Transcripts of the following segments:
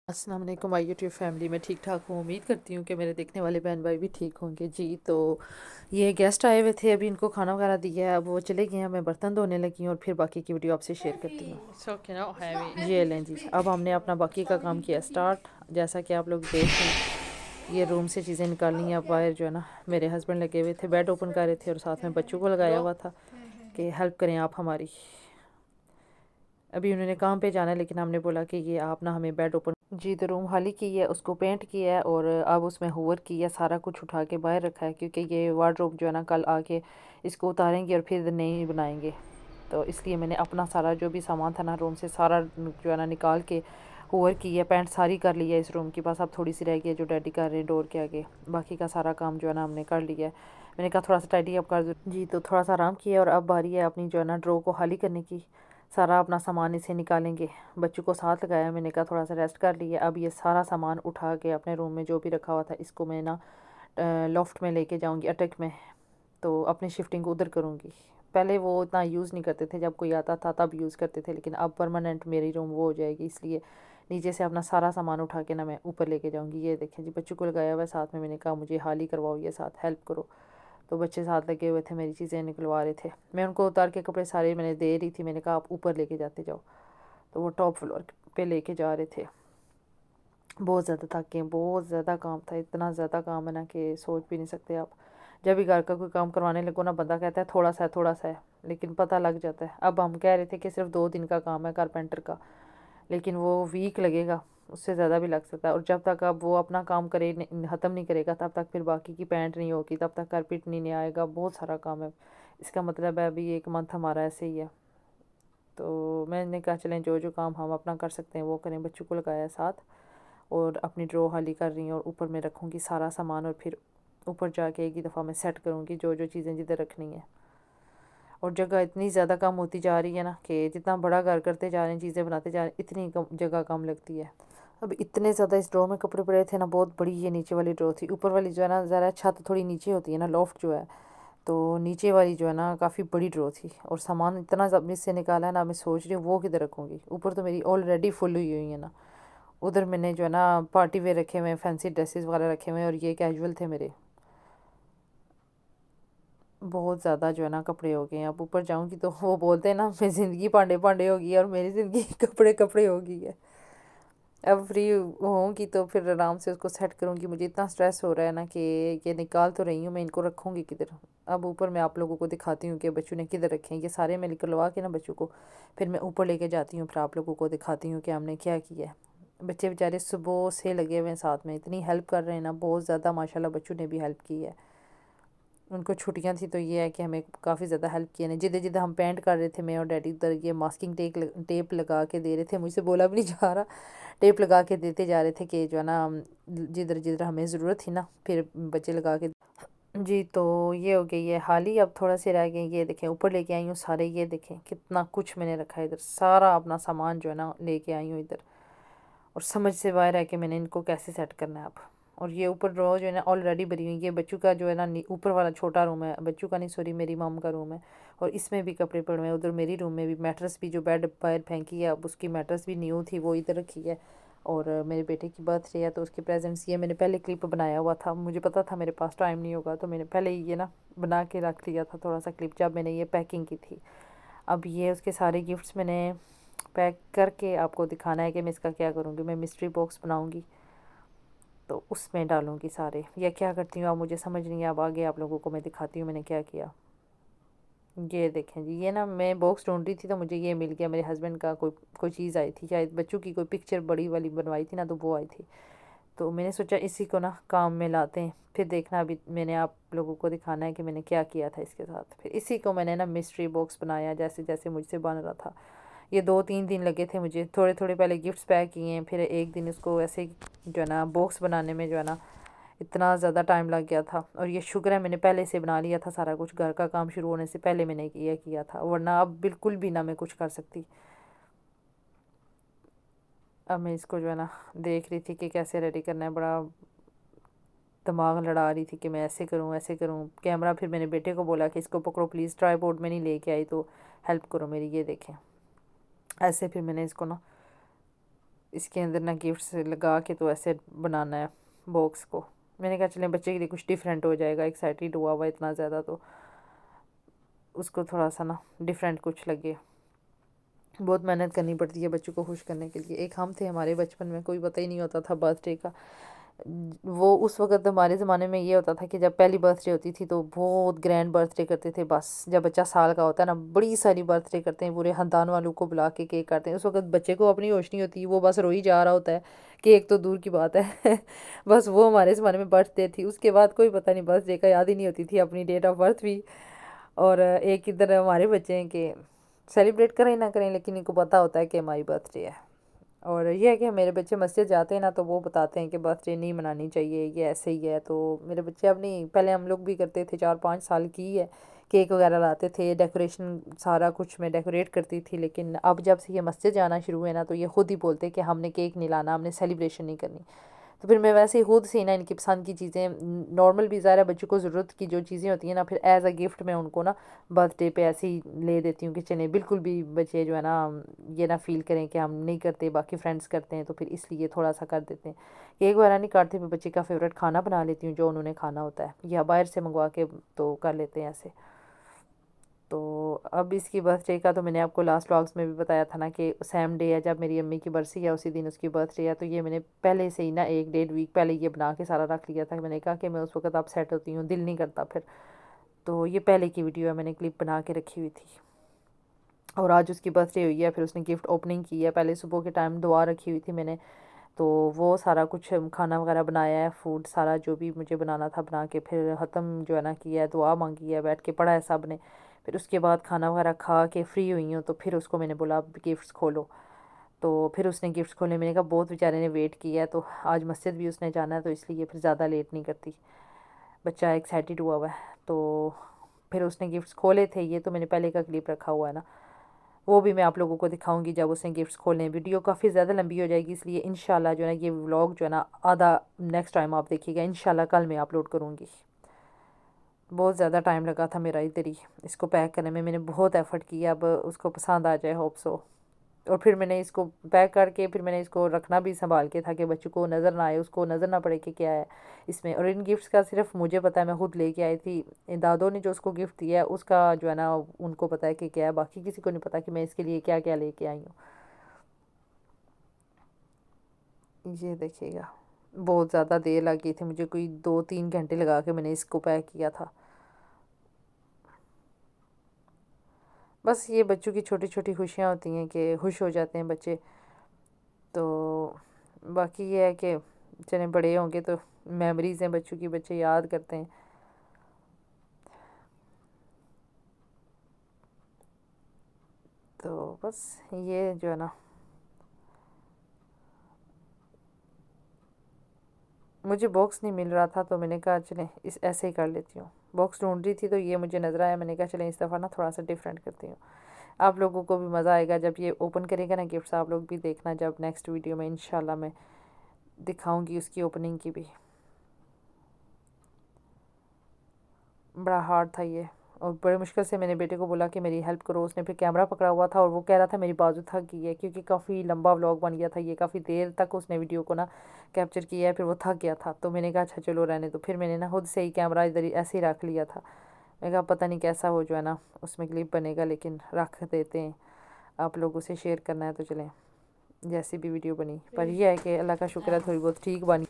अस्सलाम वालेकुम my YouTube family में ठीक ठाक हूँ। उम्मीद करती हूँ कि मेरे देखने वाले बहन भाई भी ठीक होंगे जी। तो ये गेस्ट आए हुए थे, अभी इनको खाना वगैरह दिया है, अब वो चले गए हैं, मैं बर्तन धोने लगी हूँ और फिर बाकी की वीडियो आपसे शेयर करती हूँ। ये लें जी, अब हमने अपना बाकी का काम किया स्टार्ट। जैसा कि आप लोग देख रहे हैं, ये रूम से चीज़ें निकालनी है। अब बाहर जो है ना मेरे हस्बैंड लगे हुए थे, बेड ओपन कर रहे थे और साथ में बच्चों को लगाया हुआ था कि हेल्प करें आप हमारी। अभी उन्होंने काम पे जाना है, लेकिन हमने बोला कि ये आप ना हमें बेड ओपन जी। तो रूम खाली की है, उसको पेंट किया है और अब उसमें होवर किया, सारा कुछ उठा के बाहर रखा है क्योंकि ये वार्डरोब जो है ना कल आके इसको उतारेंगे और फिर नई बनाएंगे। तो इसलिए मैंने अपना सारा जो भी सामान था ना रूम से सारा जो है ना निकाल के होवर की है, पेंट सारी कर ली है इस रूम की। बस अब थोड़ी सी रह गई है जो डैडी कर रहे हैं डोर के आगे, बाकी का सारा काम जो है ना हमने कर लिया है। मैंने कहा थोड़ा सा टाइडी अप कर दूँ जी, तो थोड़ा सा आराम किया और अब बारी है अपनी जो है ना ड्रॉ को खाली करने की। सारा अपना सामान इसे निकालेंगे, बच्चों को साथ लगाया, मैंने कहा थोड़ा सा रेस्ट कर लिया। अब ये सारा सामान उठा के अपने रूम में जो भी रखा हुआ था इसको मैं ना लॉफ्ट में लेके जाऊंगी, अटक में। तो अपनी शिफ्टिंग उधर करूंगी। पहले वो इतना यूज़ नहीं करते थे, जब कोई आता था तब यूज़ करते थे, लेकिन अब परमानेंट मेरी रूम वो हो जाएगी, इसलिए नीचे से अपना सारा सामान उठा के ना मैं ऊपर लेके जाऊंगी। ये देखें जी, बच्चों को लगाया हुआ है साथ में, मैंने कहा मुझे हाल ही करवाओ, ये साथ हेल्प करो। तो बच्चे साथ लगे हुए थे, मेरी चीज़ें निकलवा रहे थे। मैं उनको उतार के कपड़े सारे मैंने दे रही थी, मैंने कहा आप ऊपर लेके जाते जाओ। तो वो टॉप फ्लोर पे लेके जा रहे थे। बहुत ज़्यादा थक गए, बहुत ज़्यादा काम था, इतना ज़्यादा काम है ना कि सोच भी नहीं सकते आप। जब भी घर का कोई काम करवाने लगो ना, बंदा कहता है थोड़ा सा है थोड़ा सा है, लेकिन पता लग जाता है। अब हम कह रहे थे कि सिर्फ 2 दिन का काम है कारपेंटर का, लेकिन वो वीक लगेगा, उससे ज़्यादा भी लग सकता है। और जब तक अब वो अपना काम करे ख़त्म नहीं करेगा, तब तक फिर बाकी की पेंट नहीं होगी, तब तक कारपेट नहीं आएगा, बहुत सारा काम है। इसका मतलब है अभी 1 मंथ हमारा ऐसे ही है। तो मैंने कहा चलें जो जो काम हम अपना कर सकते हैं वो करें। बच्चों को लगाया साथ और अपनी ड्रॉ खाली कर रही हूँ और ऊपर में रखूँगी सारा सामान, और फिर ऊपर जाके एक ही दफ़ा मैं सेट करूँगी जो जो चीज़ें जिधर रखनी है। और जगह इतनी ज़्यादा कम होती जा रही है ना कि जितना बड़ा घर करते जा रहे हैं, चीज़ें बनाते जा रहे हैं, इतनी कम जगह कम लगती है। अब इतने ज़्यादा इस ड्रॉ में कपड़े पड़े थे ना, बहुत बड़ी ये नीचे वाली ड्रॉ थी। ऊपर वाली जो है ना ज़रा छत थोड़ी नीचे होती है ना, लॉफ्ट जो है, तो नीचे वाली जो है ना काफ़ी बड़ी ड्रॉ थी और सामान इतना जब इससे निकाला है ना, मैं सोच रही हूँ वो किधर रखूँगी। ऊपर तो मेरी ऑलरेडी फुल हुई हुई है ना, उधर मैंने जो है ना पार्टी वेयर रखे हुए हैं, फैंसी ड्रेसेस वगैरह रखे हुए हैं, और ये कैजुअल थे मेरे। बहुत ज़्यादा जो है ना कपड़े हो गए हैं। अब ऊपर जाऊंगी तो वो बोलते हैं ना मेरी ज़िंदगी पांडे पांडे होगी और मेरी ज़िंदगी कपड़े कपड़े होगी है। अब फ्री होंगी तो फिर आराम से उसको सेट करूँगी। मुझे इतना स्ट्रेस हो रहा है ना कि ये निकाल तो रही हूँ, मैं इनको रखूँगी किधर। अब ऊपर मैं आप लोगों को दिखाती हूँ कि बच्चों ने किधर रखे हैं। ये सारे मैं निकलवा के ना बच्चों को फिर मैं ऊपर लेके जाती हूँ, फिर आप लोगों को दिखाती हूँ कि हमने क्या किया है। बच्चे बेचारे सुबह से लगे हुए हैं साथ में, इतनी हेल्प कर रहे हैं ना, बहुत ज़्यादा माशाल्लाह बच्चों ने भी हेल्प की है। उनको छुट्टियां थी तो ये है कि हमें काफ़ी ज़्यादा हेल्प किया ने। जिधर जिधर हम पेंट कर रहे थे, मैं और डैडी उधर ये मास्किंग टेप लगा के दे रहे थे, मुझसे बोला भी नहीं जा रहा, टेप लगा के देते जा रहे थे कि जो है ना जिधर जिधर हमें ज़रूरत थी ना, फिर बच्चे लगा के जी। तो ये हो गई है हाल ही, अब थोड़ा से रह गए। ये देखें ऊपर लेके आई हूँ सारे, ये देखें कितना कुछ मैंने रखा है इधर, सारा अपना सामान जो है ना लेके आई हूँ इधर। और समझ से बाहर है कि मैंने इनको कैसे सेट करना है अब। और ये ऊपर ड्रॉ जो है ना ऑलरेडी भरी हुई, ये बच्चों का जो है ना ऊपर वाला छोटा रूम है, बच्चों का नहीं सॉरी मेरी मम का रूम है, और इसमें भी कपड़े पड़े हुए हैं। उधर मेरी रूम में भी मैट्रेस भी, जो बेड बाहर फेंकी है अब उसकी मैट्रेस भी न्यू थी, वो इधर रखी है। और मेरे बेटे की बर्थडे है तो उसके प्रेजेंट्स, ये मैंने पहले क्लिप बनाया हुआ था, मुझे पता था मेरे पास टाइम नहीं होगा तो मैंने पहले ही ये ना बना के रख लिया था थोड़ा सा क्लिप, जब मैंने ये पैकिंग की थी। अब ये उसके सारे गिफ्ट्स मैंने पैक करके आपको दिखाना है कि मैं इसका क्या करूँगी। मैं मिस्ट्री बॉक्स बनाऊँगी तो उसमें डालूँगी सारे, या क्या करती हूँ आप मुझे समझ नहीं है। अब आगे आप लोगों को मैं दिखाती हूँ मैंने क्या किया। ये देखें जी, ये ना मैं बॉक्स ढूंढ रही थी तो मुझे ये मिल गया। मेरे हस्बैंड का कोई कोई चीज़ आई थी, शायद बच्चों की कोई पिक्चर बड़ी वाली बनवाई थी ना, तो वो आई थी। तो मैंने सोचा इसी को ना काम में लाते हैं, फिर देखना अभी मैंने आप लोगों को दिखाना है कि मैंने क्या किया था इसके साथ। फिर इसी को मैंने ना मिस्ट्री बॉक्स बनाया जैसे जैसे मुझसे बन रहा था। ये 2-3 दिन लगे थे मुझे, थोड़े थोड़े पहले गिफ्ट्स पैक किए हैं, फिर एक दिन इसको ऐसे जो है ना बॉक्स बनाने में जो है ना इतना ज़्यादा टाइम लग गया था। और ये शुक्र है मैंने पहले से बना लिया था सारा कुछ, घर का काम शुरू होने से पहले मैंने किया किया था, वरना अब बिल्कुल भी ना मैं कुछ कर सकती। अब मैं इसको जो है ना देख रही थी कि कैसे रेडी करना है, बड़ा दिमाग लड़ा रही थी कि मैं ऐसे करूँ ऐसे करूँ। कैमरा फिर मैंने बेटे को बोला कि इसको पकड़ो प्लीज़, ट्राईपोड में नहीं लेके आई तो हेल्प करो मेरी। ये देखें ऐसे फिर मैंने इसको ना اس کے اندر نا گفٹس لگا کے تو ایسے بنانا ہے باکس کو. میں نے کہا چلیں بچے کے لیے کچھ ڈفرینٹ ہو جائے گا, ایکسائٹیڈ ہوا ہوا اتنا زیادہ تو اس کو تھوڑا سا نا ڈفرینٹ کچھ لگے. بہت محنت کرنی پڑتی ہے بچوں کو خوش کرنے کے لیے. ایک ہم تھے ہمارے بچپن میں, کوئی پتہ ہی نہیں ہوتا تھا برتھ ڈے کا. وہ اس وقت ہمارے زمانے میں یہ ہوتا تھا کہ جب پہلی برتھ ڈے ہوتی تھی تو بہت گرینڈ برتھ ڈے کرتے تھے. بس جب بچہ سال کا ہوتا ہے نا بڑی ساری برتھ ڈے کرتے ہیں, پورے خاندان والوں کو بلا کے کیک کاٹتے ہیں. اس وقت بچے کو اپنی ہوش نہیں ہوتی, وہ بس روئی جا رہا ہوتا ہے. کیک تو دور کی بات ہے. بس وہ ہمارے زمانے میں برتھ ڈے تھی. اس کے بعد کوئی پتہ نہیں برتھ ڈے کا یاد ہی نہیں ہوتی تھی, اپنی ڈیٹ آف برتھ بھی. اور ایک ادھر ہمارے بچے ہیں کہ سیلیبریٹ کریں نہ کریں لیکن ان کو پتہ ہوتا ہے کہ ہماری برتھ ڈے ہے. اور یہ ہے کہ میرے بچے مسجد جاتے ہیں نا تو وہ بتاتے ہیں کہ برتھ ڈے نہیں منانی چاہیے, یہ ایسے ہی ہے. تو میرے بچے اب نہیں, پہلے ہم لوگ بھی کرتے تھے, 4-5 سال کی ہے, کیک وغیرہ لاتے تھے, ڈیکوریشن سارا کچھ میں ڈیکوریٹ کرتی تھی. لیکن اب جب سے یہ مسجد جانا شروع ہوئے نا تو یہ خود ہی بولتے کہ ہم نے کیک نہیں لانا, ہم نے سیلیبریشن نہیں کرنی. تو پھر میں ویسے ہی خود سے نا ان کی پسند کی چیزیں نارمل بھی ظاہر ہے بچوں کو ضرورت کی جو چیزیں ہوتی ہیں نا, پھر ایز اے گفٹ میں ان کو نا برتھ ڈے پہ ایسے ہی لے دیتی ہوں کہ چلیں بالکل بھی بچے جو ہے نا یہ نہ فیل کریں کہ ہم نہیں کرتے, باقی فرینڈس کرتے ہیں تو پھر اس لیے تھوڑا سا کر دیتے ہیں. کیک وغیرہ نہیں کاٹتے, پھر بچے کا فیوریٹ کھانا بنا لیتی ہوں جو انہوں نے کھانا ہوتا ہے, یا باہر سے منگوا کے تو کر لیتے ہیں ایسے. تو اب اس کی برتھ ڈے کا تو میں نے آپ کو لاسٹ ولاگس میں بھی بتایا تھا نا کہ سیم ڈے ہے جب میری امی کی برسی ہے, اسی دن اس کی برتھ ڈے ہے. تو یہ میں نے پہلے سے ہی نا 1-1.5 ویک پہلے یہ بنا کے سارا رکھ لیا تھا. میں نے کہا کہ میں اس وقت اب سیٹ ہوتی ہوں, دل نہیں کرتا پھر. تو یہ پہلے کی ویڈیو ہے, میں نے کلپ بنا کے رکھی ہوئی تھی. اور آج اس کی برتھ ڈے ہوئی ہے, پھر اس نے گفٹ اوپننگ کی ہے. پہلے صبح کے ٹائم دعا رکھی ہوئی تھی میں نے, تو وہ سارا کچھ کھانا وغیرہ بنایا ہے, فوڈ سارا جو بھی مجھے بنانا تھا بنا کے, پھر ختم جو ہے نا کیا ہے, دعا مانگی ہے, بیٹھ کے پڑھا ہے سب نے. پھر اس کے بعد کھانا وغیرہ کھا کے فری ہوئی ہوں, تو پھر اس کو میں نے بولا گفٹس کھولو. تو پھر اس نے گفٹس کھولے. میں نے کہا بہت بیچارے نے ویٹ کیا ہے, تو آج مسجد بھی اس نے جانا ہے تو اس لیے پھر زیادہ لیٹ نہیں کرتی. بچہ ایکسائٹیڈ ہوا ہوا ہے. تو پھر اس نے گفٹس کھولے تھے, یہ تو میں نے پہلے کا کلپ رکھا ہوا ہے نا, وہ بھی میں آپ لوگوں کو دکھاؤں گی جب اس نے گفٹس کھولیں. ویڈیو کافی زیادہ لمبی ہو جائے گی, اس لیے انشاءاللہ جو ہے نا یہ ولاگ جو ہے نا آدھا نیکسٹ ٹائم آپ دیکھیے گا, انشاءاللہ کل میں اپلوڈ کروں گی. بہت زیادہ ٹائم لگا تھا میرا ادھر ہی اس کو پیک کرنے میں نے بہت ایفرٹ کیا. اب اس کو پسند آ جائے, ہوپ سو. اور پھر میں نے اس کو پیک کر کے پھر میں نے اس کو رکھنا بھی سنبھال کے تھا کہ بچوں کو نظر نہ آئے, اس کو نظر نہ پڑے کہ کیا ہے اس میں. اور ان گفٹس کا صرف مجھے پتہ ہے, میں خود لے کے آئی تھی. دادوں نے جو اس کو گفٹ دیا ہے اس کا جو ہے نا ان کو پتہ ہے کہ کیا ہے, باقی کسی کو نہیں پتہ کہ میں اس کے لیے کیا کیا لے کے آئی ہوں. یہ دیکھیے گا, بہت زیادہ دیر لگ گئی تھی مجھے, کوئی 2-3 گھنٹے لگا کے میں نے اس کو پیک کیا تھا. بس یہ بچوں کی چھوٹی چھوٹی خوشیاں ہوتی ہیں کہ خوش ہو جاتے ہیں بچے. تو باقی یہ ہے کہ چلیں بڑے ہوں گے تو میموریز ہیں بچوں کی, بچے یاد کرتے ہیں. تو بس یہ جو ہے نا مجھے باکس نہیں مل رہا تھا تو میں نے کہا چلیں اس ایسے ہی کر لیتی ہوں. باکس ڈھونڈ رہی تھی تو یہ مجھے نظر آیا, میں نے کہا چلیں اس دفعہ نا تھوڑا سا ڈفرینٹ کرتی ہوں. آپ لوگوں کو بھی مزہ آئے گا جب یہ اوپن کرے گا نا گفٹس, آپ لوگ بھی دیکھنا جب نیکسٹ ویڈیو میں انشاءاللہ میں دکھاؤں گی اس کی اوپننگ کی بھی. بڑا ہارڈ تھا یہ, اور بڑے مشکل سے میں نے بیٹے کو بولا کہ میری ہیلپ کرو. اس نے پھر کیمرہ پکڑا ہوا تھا اور وہ کہہ رہا تھا میری بازو تھک گئی ہے, کیونکہ کافی لمبا ولاگ بن گیا تھا یہ, کافی دیر تک اس نے ویڈیو کو نا کیپچر کیا ہے, پھر وہ تھک گیا تھا. تو میں نے کہا اچھا چلو رہنے. تو پھر میں نے نا خود سے ہی کیمرہ ادھر ایسے ہی رکھ لیا تھا. میں کہا پتہ نہیں کیسا وہ جو ہے نا اس میں کلپ بنے گا, لیکن رکھ دیتے ہیں, آپ لوگوں سے شیئر کرنا ہے تو چلیں جیسی بھی ویڈیو بنی. پر یہ ہے کہ اللہ کا شکر ہے تھوڑی بہت ٹھیک بنی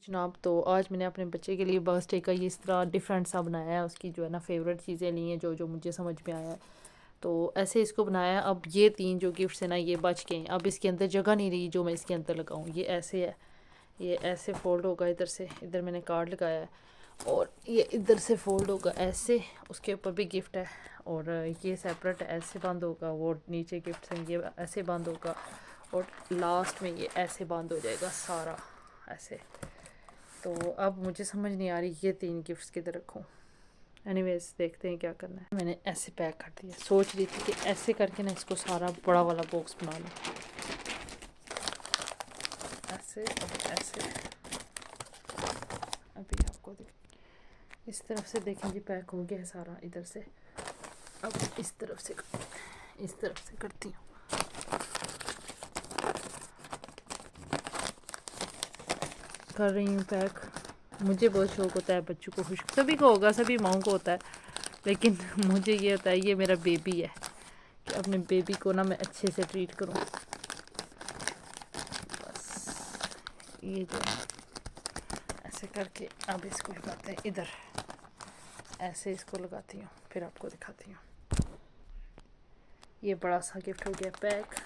جناب. تو آج میں نے اپنے بچے کے لیے برتھ ڈے کا یہ اس طرح ڈفرینٹ سا بنایا ہے. اس کی جو ہے نا فیوریٹ چیزیں لی ہیں جو جو مجھے سمجھ میں آیا ہے, تو ایسے اس کو بنایا. اب یہ 3 جو گفٹس ہیں نا یہ بچ گئے ہیں, اب اس کے اندر جگہ نہیں رہی جو میں اس کے اندر لگاؤں. یہ ایسے ہے, یہ ایسے فولڈ ہوگا ادھر سے, ادھر میں نے کارڈ لگایا ہے, اور یہ ادھر سے فولڈ ہوگا ایسے, اس کے اوپر بھی گفٹ ہے, اور یہ سیپریٹ ایسے بند ہوگا, وہ نیچے گفٹس ہیں یہ ایسے بند ہوگا, اور لاسٹ میں یہ ایسے بند ہو جائے گا سارا ایسے. تو اب مجھے سمجھ نہیں آ رہی یہ 3 گفٹس کدھر رکھوں. اینی ویز دیکھتے ہیں کیا کرنا ہے. میں نے ایسے پیک کر دیا, سوچ رہی تھی کہ ایسے کر کے نا اس کو سارا بڑا والا باکس بنا لوں, ایسے اور ایسے. ابھی آپ کو اس طرف سے دیکھیں جی پیک ہو گیا ہے سارا ادھر سے. اب اس طرف سے کرتی ہوں. کر رہی ہوں پیک. مجھے بہت شوق ہوتا ہے بچوں کو خوش، سبھی کو ہوگا، سبھی ماؤں کو ہوتا ہے، لیکن مجھے یہ ہوتا ہے یہ میرا بیبی ہے کہ اپنے بیبی کو نا میں اچھے سے ٹریٹ کروں. بس یہ جو ہے ایسے کر کے اب اس کو لگاتے ہیں ادھر، ایسے اس کو لگاتی ہوں پھر آپ کو دکھاتی ہوں. یہ بڑا سا گفٹ ہو گیا پیک.